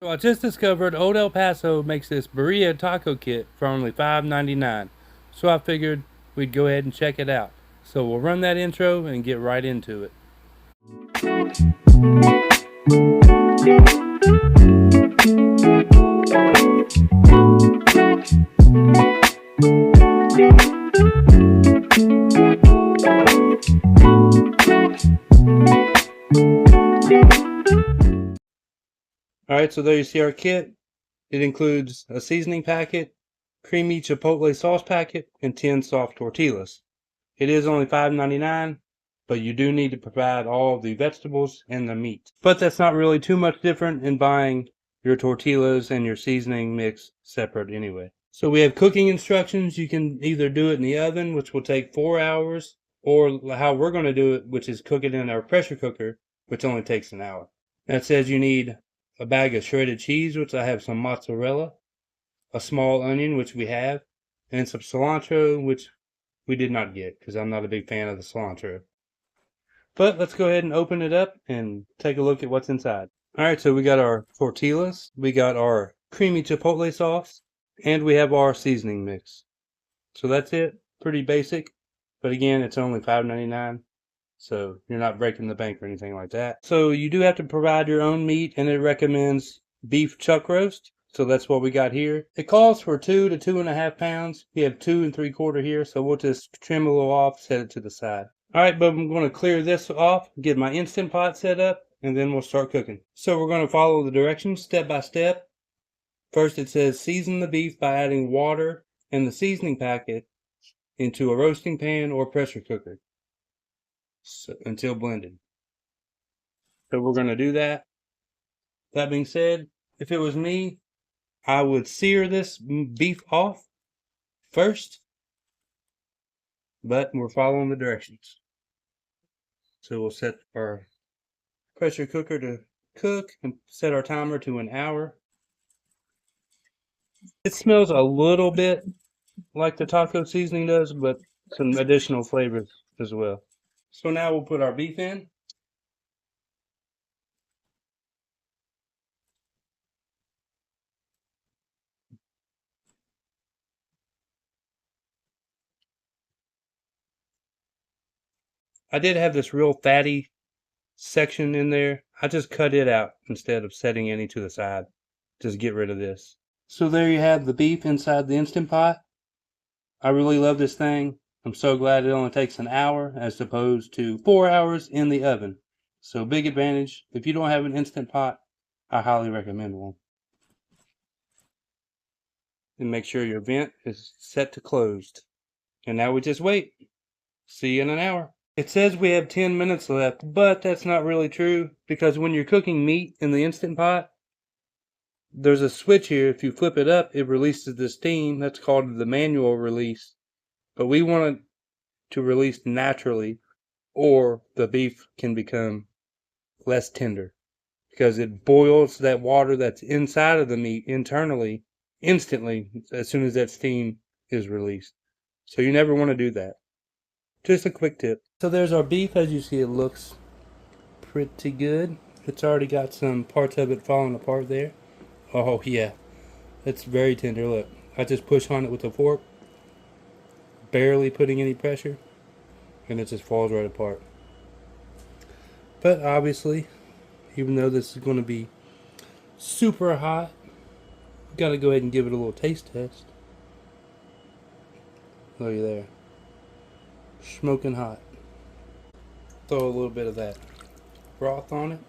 So I just discovered Old El Paso makes this Birria Taco kit for only $5.99. So I figured we'd go ahead and check it out. So we'll run that intro and get right into it. Alright, so there you see our kit. It includes a seasoning packet, creamy chipotle sauce packet, and 10 soft tortillas. It is only $5.99, but you do need to provide all the vegetables and the meat. But that's not really too much different in buying your tortillas and your seasoning mix separate anyway. So we have cooking instructions. You can either do it in the oven, which will take 4 hours, or how we're going to do it, which is cook it in our pressure cooker, which only takes an hour. That says you need a bag of shredded cheese, which I have some mozzarella, a small onion, which we have, and some cilantro, which we did not get because I'm not a big fan of the cilantro. But let's go ahead and open it up and take a look at what's inside. Alright, so we got our tortillas, we got our creamy chipotle sauce, and we have our seasoning mix. So that's it. Pretty basic. But again, it's only $5.99. So you're not breaking the bank or anything like that. So you do have to provide your own meat, and it recommends beef chuck roast. So that's what we got here. It calls for 2 to 2.5 pounds. We have 2 3/4 here, so we'll just trim a little off, set it to the side. Alright, but I'm going to clear this off, get my Instant Pot set up, and then we'll start cooking. So we're going to follow the directions step by step. First it says season the beef by adding water and the seasoning packet into a roasting pan or pressure cooker until blended. So we're going to do that. That being said, if it was me, I would sear this beef off first, but we're following the directions. So we'll set our pressure cooker to cook and set our timer to an hour. It smells a little bit like the taco seasoning does, but some additional flavors as well. So now we'll put our beef in. I did have this real fatty section in there. I just cut it out instead of setting any to the side. Just get rid of this. So there you have the beef inside the Instant Pot. I really love this thing. I'm so glad it only takes an hour as opposed to 4 hours in the oven. So big advantage. If you don't have an Instant Pot, I highly recommend one. And make sure your vent is set to closed. And now we just wait. See you in an hour. It says we have 10 minutes left, but that's not really true because when you're cooking meat in the Instant Pot, there's a switch here. If you flip it up, it releases the steam. That's called the manual release. But we want it to release naturally, or the beef can become less tender because it boils that water that's inside of the meat internally instantly as soon as that steam is released. So you never want to do that. Just a quick tip. So there's our beef. As you see, it looks pretty good. It's already got some parts of it falling apart there. Oh yeah, it's very tender. Look, I just push on it with a fork, barely putting any pressure, and it just falls right apart. But obviously, even though this is going to be super hot, we got to go ahead and give it a little taste test. Look at there. Smoking hot. Throw a little bit of that broth on it.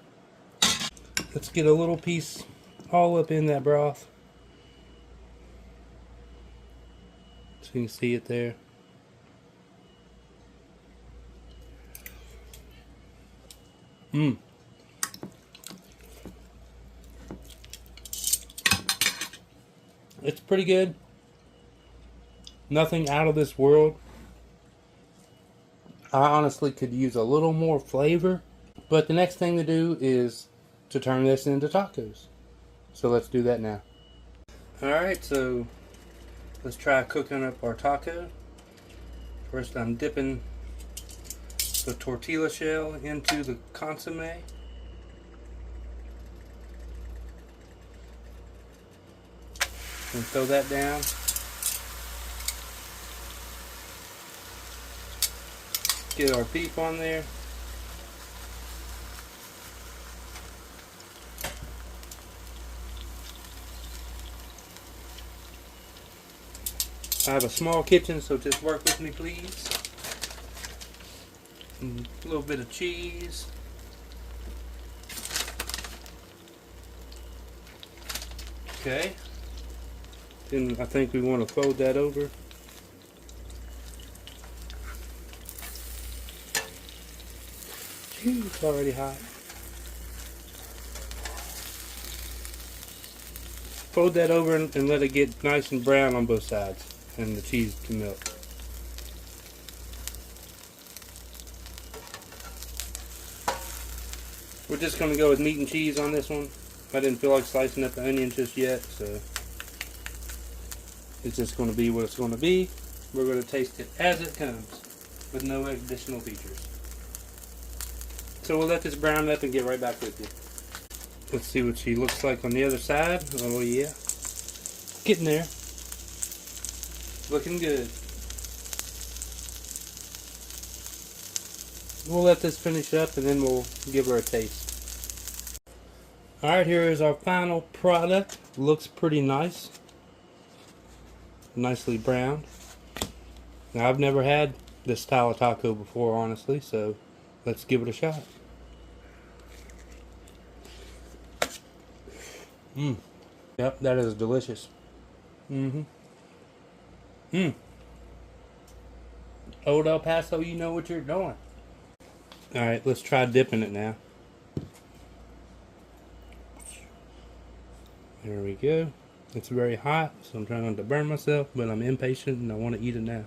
Let's get a little piece all up in that broth. So you can see it there. It's pretty good. Nothing out of this world. I honestly could use a little more flavor, but the next thing to do is to turn this into tacos. So let's do that now. Alright, so let's try cooking up our taco. First I'm dipping the tortilla shell into the consomme. And throw that down. Get our beef on there. I have a small kitchen, so just work with me, please. And a little bit of cheese. Okay. Then I think we want to fold that over. It's already hot. Fold that over and let it get nice and brown on both sides, and the cheese can melt. We're just going to go with meat and cheese on this one. I didn't feel like slicing up the onions just yet, so it's just going to be what it's going to be. We're going to taste it as it comes, with no additional features. So we'll let this brown up and get right back with you. Let's see what she looks like on the other side. Oh yeah. Getting there. Looking good. We'll let this finish up and then we'll give her a taste. Alright, here is our final product. Looks pretty nice. Nicely browned. Now I've never had this style of taco before, honestly, so let's give it a shot. Yep, that is delicious. Old El Paso, you know what you're doing. Alright, let's try dipping it now. There we go. It's very hot, so I'm trying not to burn myself, but I'm impatient and I want to eat it now.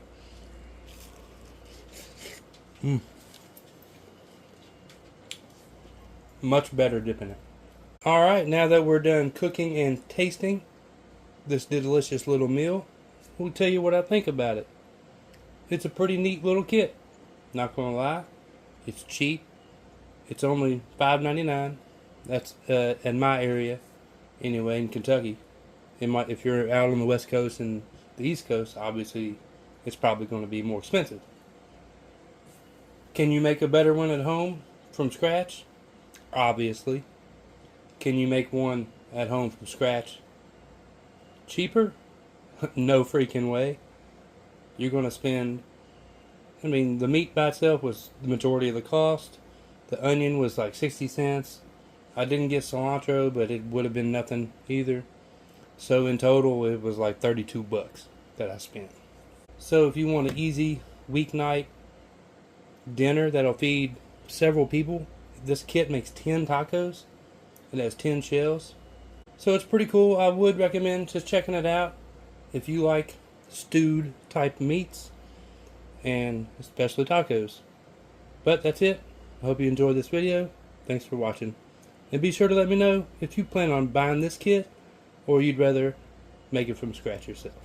Much better dipping it. Alright, now that we're done cooking and tasting this delicious little meal, we'll tell you what I think about it. It's a pretty neat little kit. Not gonna lie, it's cheap. It's only $5.99. That's in my area, anyway, in Kentucky. If you're out on the West Coast and the East Coast, obviously it's probably going to be more expensive. Can you make a better one at home from scratch? Obviously. Can you make one at home from scratch cheaper? No freaking way. You're going to spend, I mean, the meat by itself was the majority of the cost. The onion was like 60 cents. I didn't get cilantro, but it would have been nothing either. So in total, it was like 32 bucks that I spent. So if you want an easy weeknight dinner that'll feed several people, this kit makes 10 tacos. It has 10 shells. So it's pretty cool. I would recommend just checking it out if you like stewed type meats and especially tacos. But that's it. I hope you enjoyed this video. Thanks for watching. And be sure to let me know if you plan on buying this kit or you'd rather make it from scratch yourself.